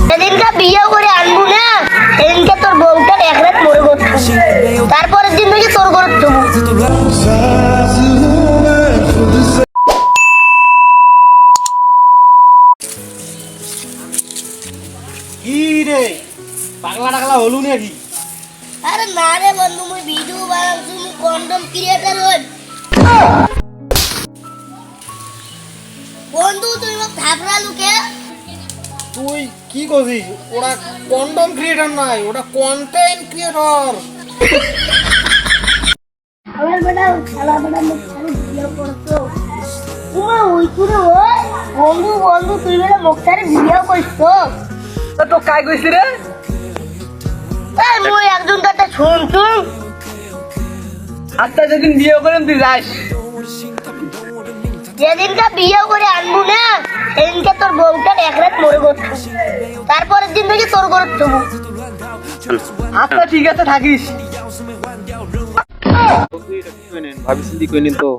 সেদিনকে বিয়ে করে আনবো না, সেদিনকে তোর বউটা এক রাত মরে করতো, তারপরের দিন থেকে তোর করে দেবো। কি রে পাগলা টাগলা হলু নাকি? আরে না রে বন্ধু, মুই ভিডিও বানাচ্ছি, মুই কন্ডম ক্রিয়েটর হই। বন্ধু তুই মোক থাপড়া লুকে। তুই কি করছিস? ওরা কন্ডম ক্রিয়েটর নয়, ওটা কন্টেন্ট ক্রিয়েটর। আমার বেটা খেলা বেটা মুখ খালি ভিডিও করতো। তোমার ওই করে ওই বন্ধু বন্ধু তুই বেটা মুখ খালি ভিডিও করছো। তো কাই কইছিস রে? এই মুই একজন কথা শুনছু। আচ্ছা যেদিন বিয়ে করেন তুই যাস। যেদিনকে বিয়ে করে আনবো না, সেদিনকে তোর বউটা এক রাত মরে করতো, তারপরের দিন থেকে তোর করে দেবো। আচ্ছা ঠিক আছে থাকিস। ভাবি চিন্তি করে নিন তো।